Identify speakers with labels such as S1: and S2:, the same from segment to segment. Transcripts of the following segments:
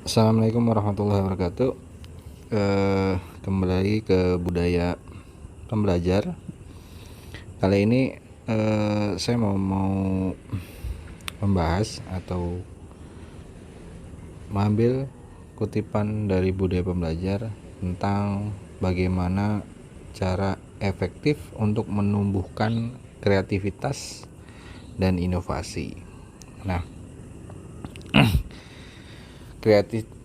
S1: Assalamualaikum warahmatullahi wabarakatuh. Kembali ke budaya pembelajar. Kali ini saya mau membahas atau mengambil kutipan dari budaya pembelajar tentang bagaimana cara efektif untuk menumbuhkan kreativitas dan inovasi. Nah,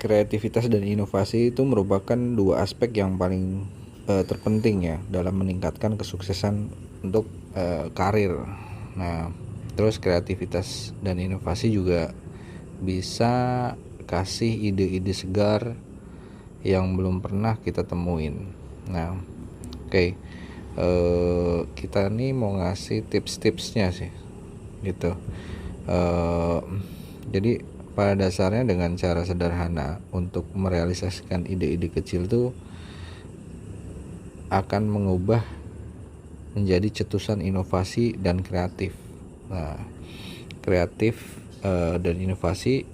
S1: kreativitas dan inovasi itu merupakan dua aspek yang paling terpenting ya dalam meningkatkan kesuksesan untuk karir. Nah, terus kreativitas dan inovasi juga bisa kasih ide-ide segar yang belum pernah kita temuin. Nah, oke. Kita nih mau ngasih tips-tipsnya sih gitu. Jadi pada dasarnya dengan cara sederhana untuk merealisasikan ide-ide kecil itu akan mengubah menjadi cetusan inovasi dan kreatif. Nah, kreatif dan inovasi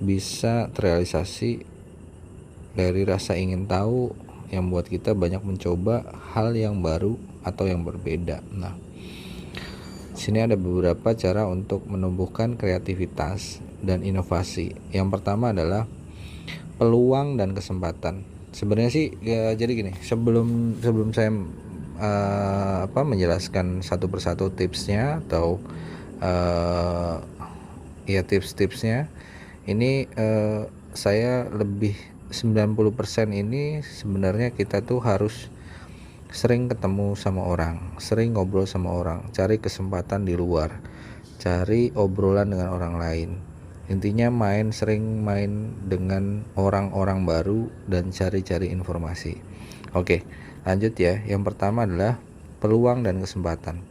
S1: bisa terrealisasi dari rasa ingin tahu yang buat kita banyak mencoba hal yang baru atau yang berbeda. Nah, sini ada beberapa cara untuk menumbuhkan kreativitas dan inovasi. Yang pertama adalah peluang dan kesempatan. Sebenarnya sih ya, jadi gini, sebelum saya menjelaskan satu persatu tipsnya atau ya tips-tipsnya ini, saya lebih 90% ini sebenarnya kita tuh harus sering ketemu sama orang, sering ngobrol sama orang, cari kesempatan di luar, cari obrolan dengan orang lain. Intinya sering main dengan orang-orang baru dan cari-cari informasi. Oke, lanjut ya. Yang pertama adalah peluang dan kesempatan.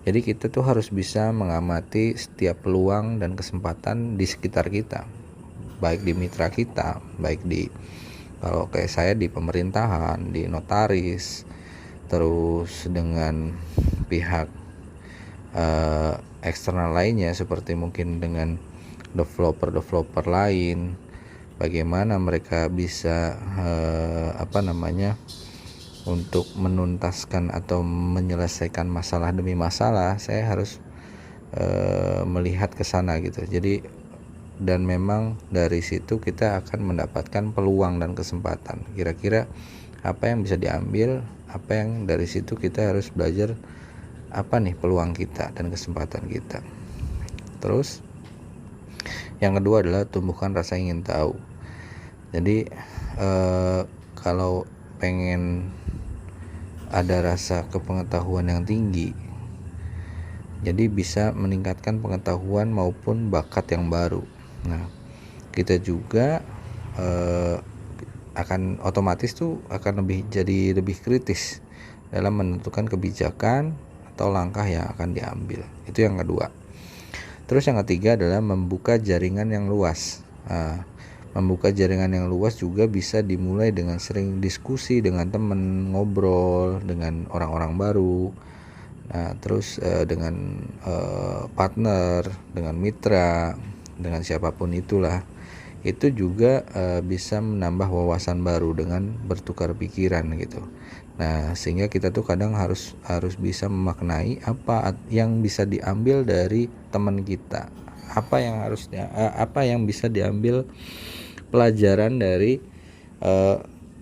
S1: Jadi kita tuh harus bisa mengamati setiap peluang dan kesempatan di sekitar kita, baik di mitra kita, baik di, kalau kayak saya di pemerintahan, di notaris, terus dengan pihak eksternal lainnya seperti mungkin dengan developer lain, bagaimana mereka bisa untuk menuntaskan atau menyelesaikan masalah demi masalah. Saya harus melihat ke sana gitu. Jadi dan memang dari situ kita akan mendapatkan peluang dan kesempatan. Kira-kira apa yang bisa diambil, apa yang dari situ kita harus belajar, apa nih peluang kita dan kesempatan kita. Terus yang kedua adalah tumbuhkan rasa ingin tahu. Jadi kalau pengen ada rasa kepengetahuan yang tinggi, jadi bisa meningkatkan pengetahuan maupun bakat yang baru. Nah, kita juga akan otomatis tuh akan lebih kritis dalam menentukan kebijakan atau langkah yang akan diambil. Itu yang kedua. Terus yang ketiga adalah membuka jaringan yang luas. Nah, membuka jaringan yang luas juga bisa dimulai dengan sering diskusi dengan teman, ngobrol dengan orang-orang baru. Nah, terus dengan partner, dengan mitra, dengan siapapun itulah. Itu juga bisa menambah wawasan baru dengan bertukar pikiran gitu. Nah, sehingga kita tuh kadang harus bisa memaknai apa yang bisa diambil dari teman kita, apa yang bisa diambil pelajaran dari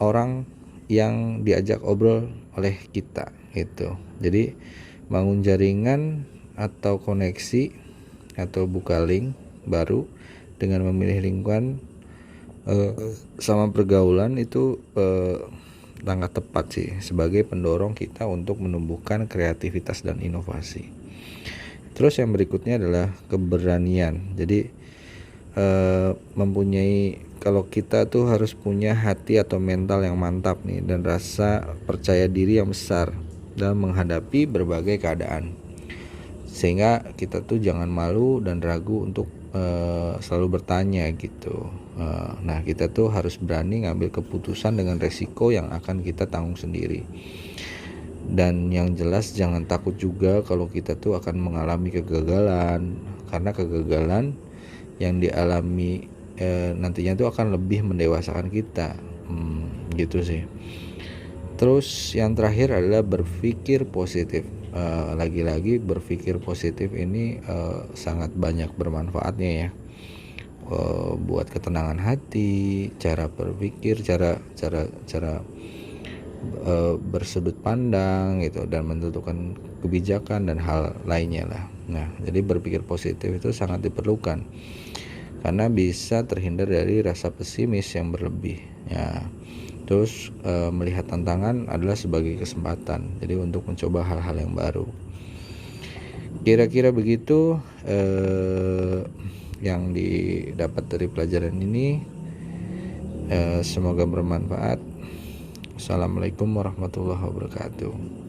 S1: orang yang diajak obrol oleh kita gitu. Jadi bangun jaringan atau koneksi atau buka link baru dengan memilih lingkungan sama pergaulan itu langkah tepat sih sebagai pendorong kita untuk menumbuhkan kreativitas dan inovasi. Terus yang berikutnya adalah keberanian. Jadi kalau kita tuh harus punya hati atau mental yang mantap nih dan rasa percaya diri yang besar dalam menghadapi berbagai keadaan, sehingga kita tuh jangan malu dan ragu untuk selalu bertanya gitu. Nah, kita tuh harus berani ngambil keputusan dengan resiko yang akan kita tanggung sendiri. Dan yang jelas jangan takut juga kalau kita tuh akan mengalami kegagalan, karena kegagalan yang dialami nantinya itu akan lebih mendewasakan kita. Gitu sih. Terus yang terakhir adalah berpikir positif. Lagi-lagi berpikir positif ini sangat banyak bermanfaatnya ya. Buat ketenangan hati, cara berpikir, cara bersudut pandang gitu, dan menentukan kebijakan dan hal lainnya lah. Nah, jadi berpikir positif itu sangat diperlukan karena bisa terhindar dari rasa pesimis yang berlebih ya. Terus melihat tantangan adalah sebagai kesempatan, jadi untuk mencoba hal-hal yang baru. Kira-kira begitu yang didapat dari pelajaran ini. Semoga bermanfaat. Assalamualaikum warahmatullahi wabarakatuh.